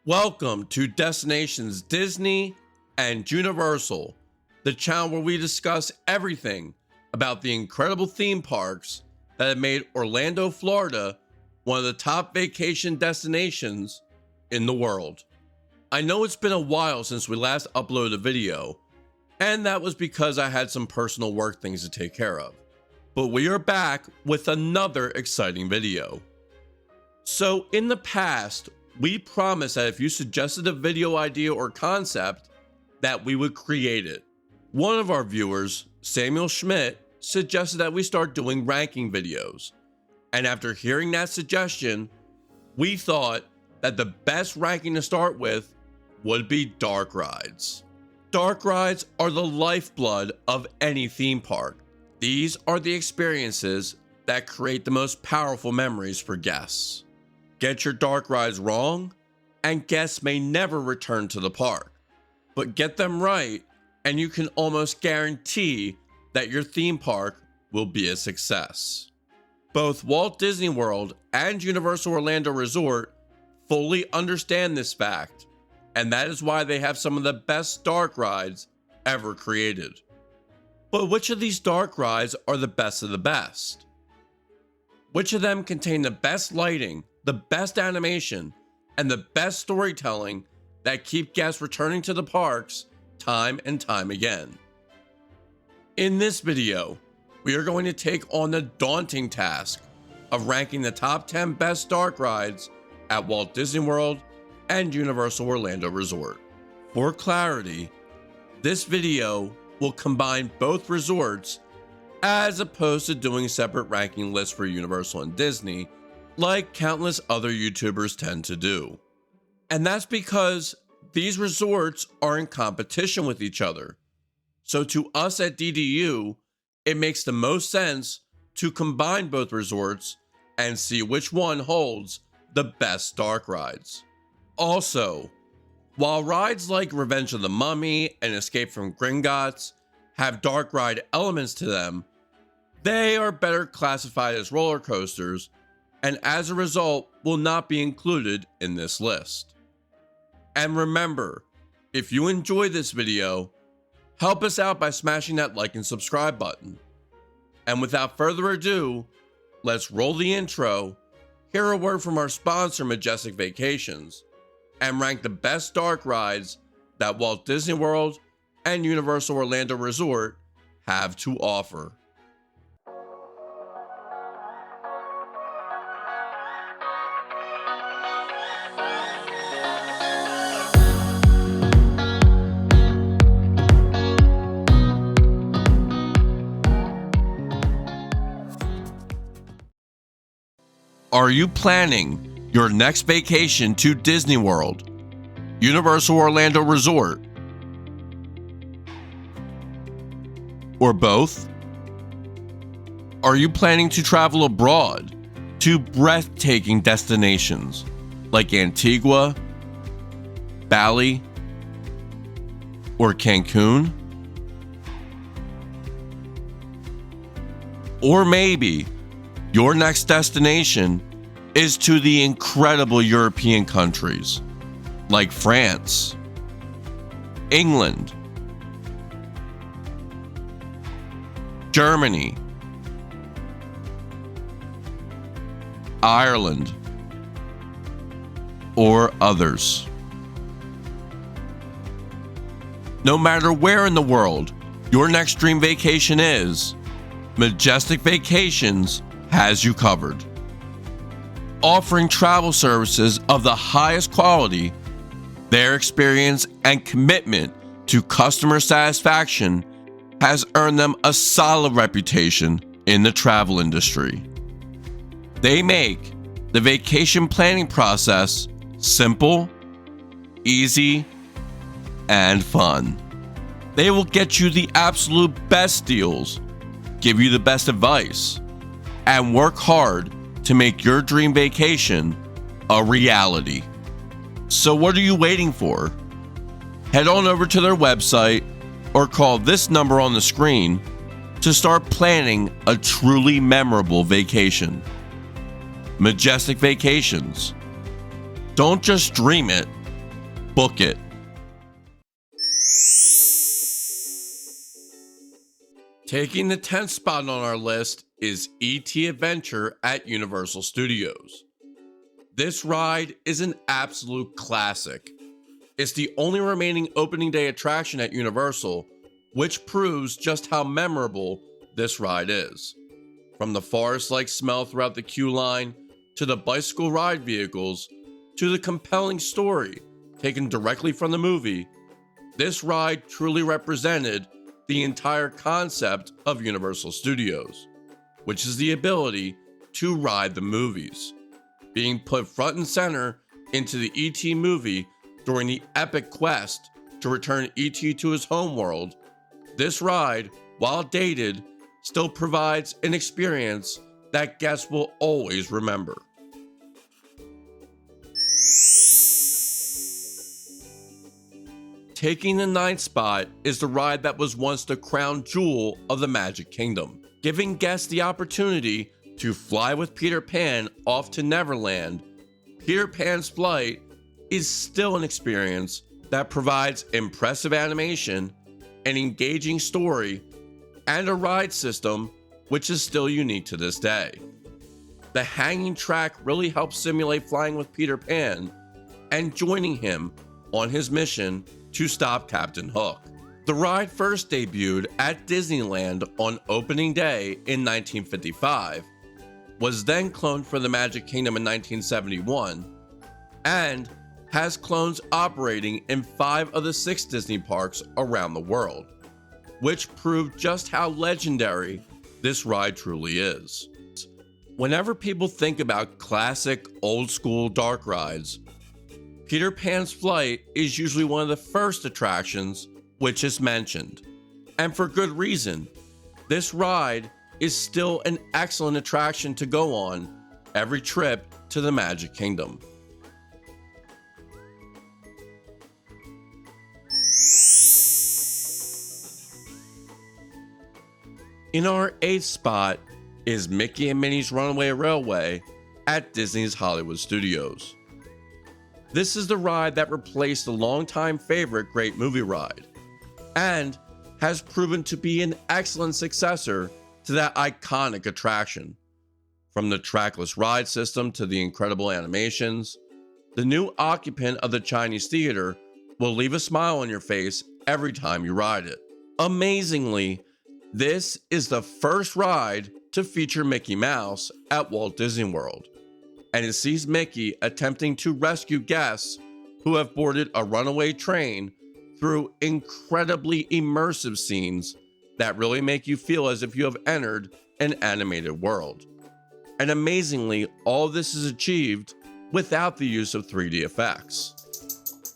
Welcome to Destinations Disney and Universal, the channel where we discuss everything about the incredible theme parks that have made Orlando, Florida, one of the top vacation destinations in the world. I know it's been a while since we last uploaded a video, and that was because I had some personal work things to take care of. But we are back with another exciting video. So in the past, we promised that if you suggested a video idea or concept, that we would create it. One of our viewers, Samuel Schmidt, suggested that we start doing ranking videos. And after hearing that suggestion, we thought that the best ranking to start with would be dark rides. Dark rides are the lifeblood of any theme park. These are the experiences that create the most powerful memories for guests. Get your dark rides wrong, and guests may never return to the park. But get them right, and you can almost guarantee that your theme park will be a success. Both Walt Disney World and Universal Orlando Resort fully understand this fact, and that is why they have some of the best dark rides ever created. But which of these dark rides are the best of the best? Which of them contain the best lighting, the best animation, and the best storytelling that keep guests returning to the parks time and time again? In this video, we are going to take on the daunting task of ranking the top 10 best dark rides at Walt Disney World and Universal Orlando Resort. For clarity, this video will combine both resorts as opposed to doing separate ranking lists for Universal and Disney like countless other YouTubers tend to do. And that's because these resorts are in competition with each other. So to us at DDU, it makes the most sense to combine both resorts and see which one holds the best dark rides. Also, while rides like Revenge of the Mummy and Escape from Gringotts have dark ride elements to them, they are better classified as roller coasters, and as a result will not be included in this list. And remember, if you enjoyed this video, help us out by smashing that like and subscribe button. And without further ado, let's roll the intro, hear a word from our sponsor Majestic Vacations, and rank the best dark rides that Walt Disney World and Universal Orlando Resort have to offer. Are you planning your next vacation to Disney World, Universal Orlando Resort, or both? Are you planning to travel abroad to breathtaking destinations like Antigua, Bali, or Cancun? Or maybe your next destination is to the incredible European countries like France, England, Germany, Ireland, or others. No matter where in the world your next dream vacation is, Majestic Vacations has you covered. Offering travel services of the highest quality, their experience and commitment to customer satisfaction has earned them a solid reputation in the travel industry. They make the vacation planning process simple, easy, and fun. They will get you the absolute best deals, give you the best advice, and work hard to make your dream vacation a reality. So what are you waiting for? Head on over to their website or call this number on the screen to start planning a truly memorable vacation. Majestic Vacations. Don't just dream it, book it. Taking the 10th spot on our list is E.T. Adventure at Universal Studios. This ride is an absolute classic. It's the only remaining opening day attraction at Universal, which proves just how memorable this ride is. From the forest-like smell throughout the queue line, to the bicycle ride vehicles, to the compelling story taken directly from the movie, this ride truly represented the entire concept of Universal Studios, which is the ability to ride the movies. Being put front and center into the E.T. movie during the epic quest to return E.T. to his homeworld, this ride, while dated, still provides an experience that guests will always remember. Taking the 9th spot is the ride that was once the crown jewel of the Magic Kingdom, giving guests the opportunity to fly with Peter Pan off to Neverland. Peter Pan's flight is still an experience that provides impressive animation, an engaging story, and a ride system which is still unique to this day. The hanging track really helps simulate flying with Peter Pan and joining him on his mission to stop Captain Hook. The ride first debuted at Disneyland on opening day in 1955, was then cloned for the Magic Kingdom in 1971, and has clones operating in 5 of the 6 Disney parks around the world, which proved just how legendary this ride truly is. Whenever people think about classic, old-school dark rides, Peter Pan's flight is usually one of the first attractions which is mentioned. And for good reason. This ride is still an excellent attraction to go on every trip to the Magic Kingdom. In our 8th spot is Mickey and Minnie's Runaway Railway at Disney's Hollywood Studios. This is the ride that replaced the longtime favorite Great Movie Ride, and has proven to be an excellent successor to that iconic attraction. From the trackless ride system to the incredible animations, the new occupant of the Chinese theater will leave a smile on your face every time you ride it. Amazingly, this is the first ride to feature Mickey Mouse at Walt Disney World, and it sees Mickey attempting to rescue guests who have boarded a runaway train through incredibly immersive scenes that really make you feel as if you have entered an animated world. And amazingly, all this is achieved without the use of 3D effects.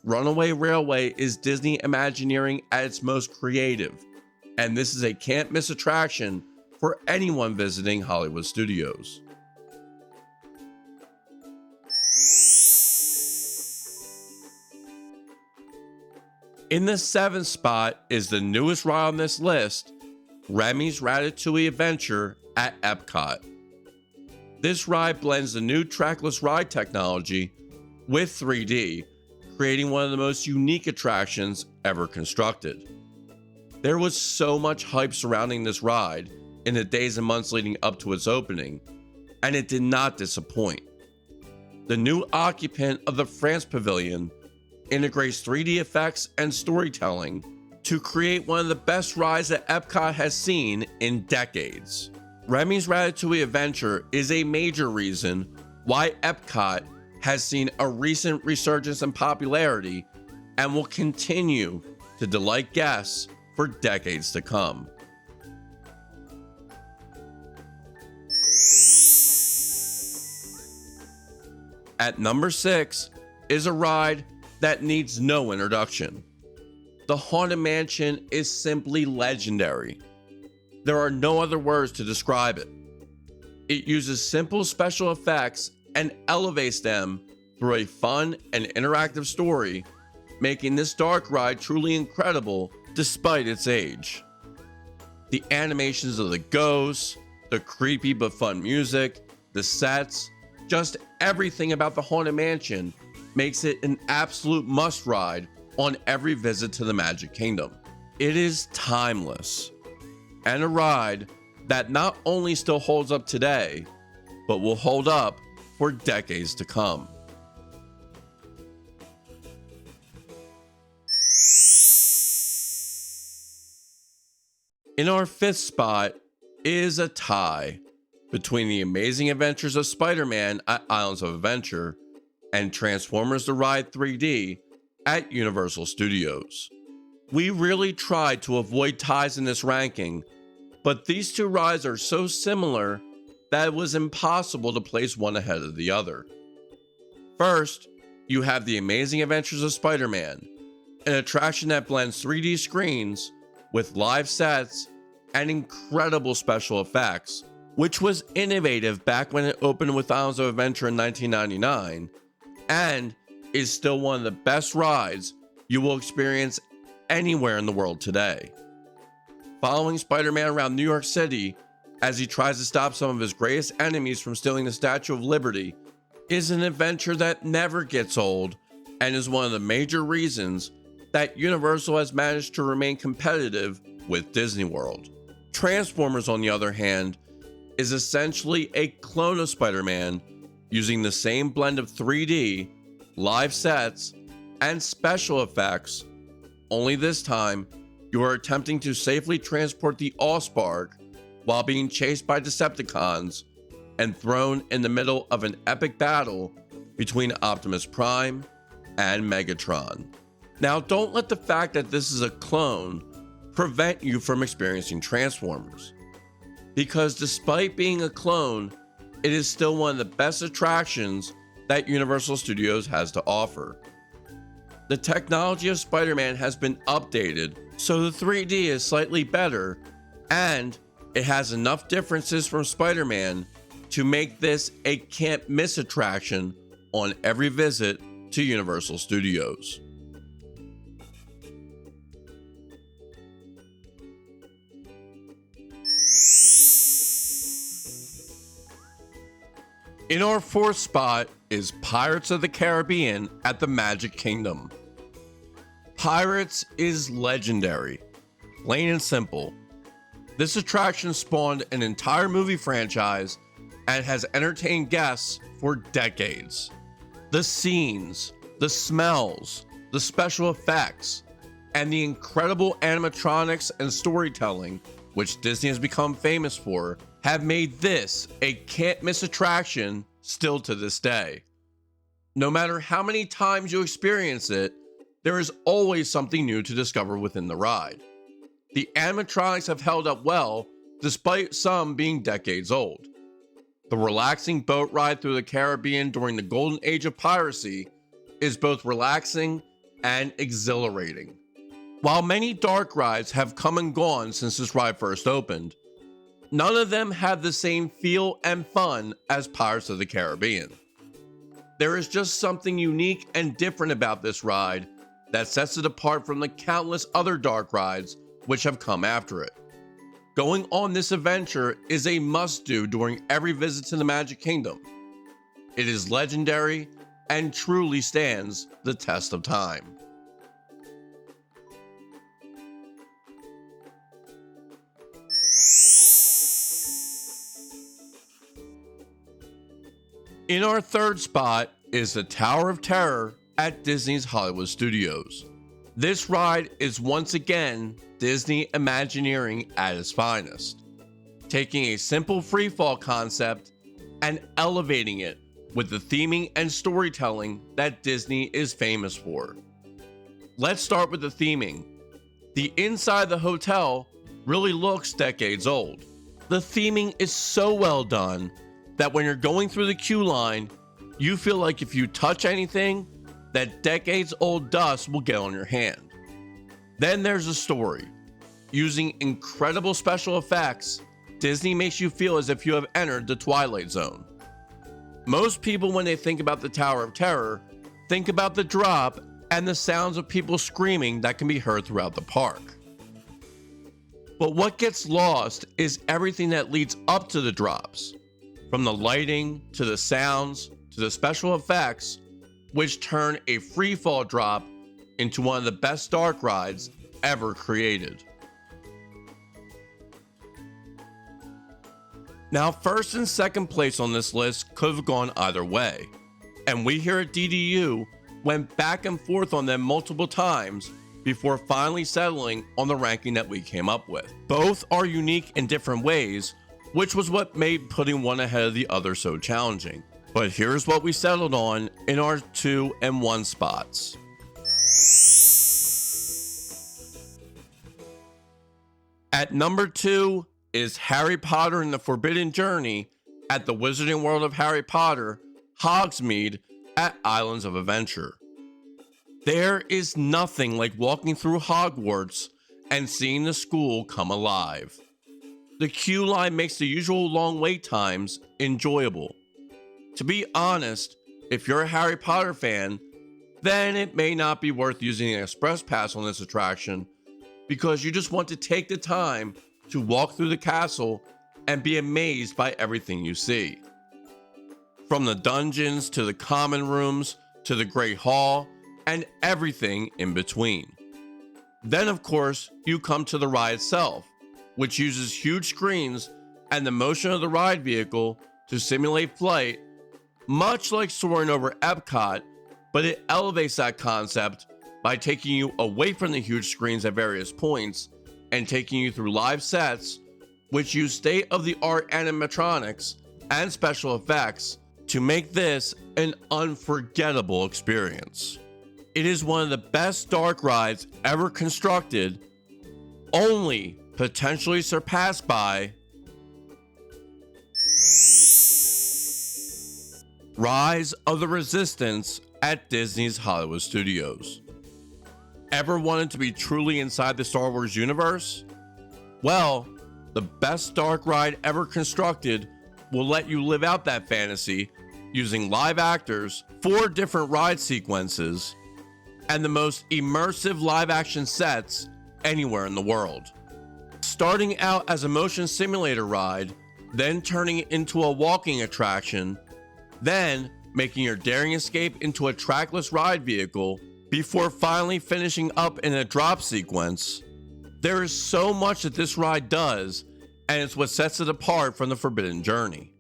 Runaway Railway is Disney Imagineering at its most creative, and this is a can't miss attraction for anyone visiting Hollywood Studios. In the 7th spot is the newest ride on this list, Remy's Ratatouille Adventure at Epcot. This ride blends the new trackless ride technology with 3D, creating one of the most unique attractions ever constructed. There was so much hype surrounding this ride in the days and months leading up to its opening, and it did not disappoint. The new occupant of the France Pavilion integrates 3D effects and storytelling to create one of the best rides that Epcot has seen in decades. Remy's Ratatouille Adventure is a major reason why Epcot has seen a recent resurgence in popularity and will continue to delight guests for decades to come. At number 6 is a ride that needs no introduction. The Haunted Mansion is simply legendary. There are no other words to describe it. It uses simple special effects and elevates them through a fun and interactive story, making this dark ride truly incredible despite its age. The animations of the ghosts, the creepy but fun music, the sets, just everything about the Haunted Mansion makes it an absolute must ride on every visit to the Magic Kingdom. It is timeless and a ride that not only still holds up today, but will hold up for decades to come. In our fifth spot is a tie between The Amazing Adventures of Spider-Man at Islands of Adventure and Transformers The Ride 3D at Universal Studios. We really tried to avoid ties in this ranking, but these two rides are so similar that it was impossible to place one ahead of the other. First, you have The Amazing Adventures of Spider-Man, an attraction that blends 3D screens with live sets and incredible special effects, which was innovative back when it opened with Islands of Adventure in 1999, and is still one of the best rides you will experience anywhere in the world today. Following Spider-Man around New York City as he tries to stop some of his greatest enemies from stealing the Statue of Liberty is an adventure that never gets old and is one of the major reasons that Universal has managed to remain competitive with Disney World. Transformers, on the other hand, is essentially a clone of Spider-Man using the same blend of 3D, live sets, and special effects, only this time you are attempting to safely transport the Allspark while being chased by Decepticons and thrown in the middle of an epic battle between Optimus Prime and Megatron. Now, don't let the fact that this is a clone prevent you from experiencing Transformers, because despite being a clone, it is still one of the best attractions that Universal Studios has to offer. The technology of Spider-Man has been updated, so the 3D is slightly better, and it has enough differences from Spider-Man to make this a can't miss attraction on every visit to Universal Studios. In our fourth spot is Pirates of the Caribbean at the Magic Kingdom. Pirates is legendary, plain and simple. This attraction spawned an entire movie franchise and has entertained guests for decades. The scenes, the smells, the special effects, and the incredible animatronics and storytelling, which Disney has become famous for, have made this a can't miss attraction still to this day. No matter how many times you experience it, there is always something new to discover within the ride. The animatronics have held up well, despite some being decades old. The relaxing boat ride through the Caribbean during the golden age of piracy is both relaxing and exhilarating. While many dark rides have come and gone since this ride first opened, none of them have the same feel and fun as Pirates of the Caribbean. There is just something unique and different about this ride that sets it apart from the countless other dark rides which have come after it. Going on this adventure is a must-do during every visit to the Magic Kingdom. It is legendary and truly stands the test of time. In our third spot is the Tower of Terror at Disney's Hollywood Studios. This ride is once again Disney Imagineering at its finest, taking a simple freefall concept and elevating it with the theming and storytelling that Disney is famous for. Let's start with the theming. The inside of the hotel really looks decades old. The theming is so well done that when you're going through the queue line, you feel like if you touch anything, that decades old dust will get on your hand. Then there's the story. Using incredible special effects, Disney makes you feel as if you have entered the Twilight Zone. Most people, when they think about the Tower of Terror, think about the drop and the sounds of people screaming that can be heard throughout the park. But what gets lost is everything that leads up to the drops. From the lighting, to the sounds, to the special effects, which turned a freefall drop into one of the best dark rides ever created. Now, first and second place on this list could have gone either way, and we here at DDU went back and forth on them multiple times before finally settling on the ranking that we came up with. Both are unique in different ways, which was what made putting one ahead of the other so challenging. But here's what we settled on in our 2 and 1 spots. At number 2 is Harry Potter and the Forbidden Journey at the Wizarding World of Harry Potter, Hogsmeade at Islands of Adventure. There is nothing like walking through Hogwarts and seeing the school come alive. The queue line makes the usual long wait times enjoyable. To be honest, if you're a Harry Potter fan, then it may not be worth using an express pass on this attraction because you just want to take the time to walk through the castle and be amazed by everything you see. From the dungeons to the common rooms to the Great Hall and everything in between. Then of course, you come to the ride itself, which uses huge screens and the motion of the ride vehicle to simulate flight, much like soaring over Epcot, but it elevates that concept by taking you away from the huge screens at various points and taking you through live sets, which use state-of-the-art animatronics and special effects to make this an unforgettable experience. It is one of the best dark rides ever constructed, only potentially surpassed by Rise of the Resistance at Disney's Hollywood Studios. Ever wanted to be truly inside the Star Wars universe? Well, the best dark ride ever constructed will let you live out that fantasy using live actors, 4 different ride sequences, and the most immersive live action sets anywhere in the world. Starting out as a motion simulator ride, then turning it into a walking attraction, then making your daring escape into a trackless ride vehicle, before finally finishing up in a drop sequence. There is so much that this ride does, and it's what sets it apart from the Forbidden Journey.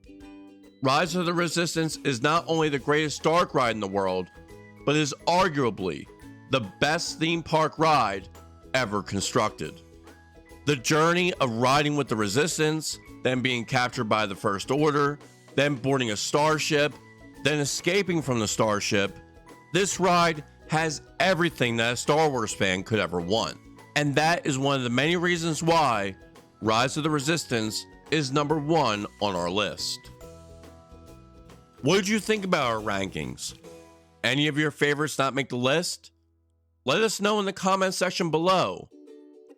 Rise of the Resistance is not only the greatest dark ride in the world, but is arguably the best theme park ride ever constructed. The journey of riding with the Resistance, then being captured by the First Order, then boarding a starship, then escaping from the starship, this ride has everything that a Star Wars fan could ever want. And that is one of the many reasons why Rise of the Resistance is number 1 on our list. What did you think about our rankings? Any of your favorites not make the list? Let us know in the comment section below.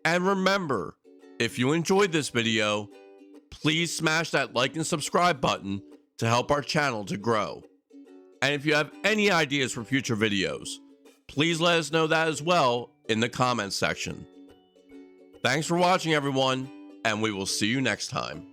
And remember, if you enjoyed this video, please smash that like and subscribe button to help our channel to grow. And if you have any ideas for future videos, please let us know that as well in the comments section. Thanks for watching, everyone, and we will see you next time.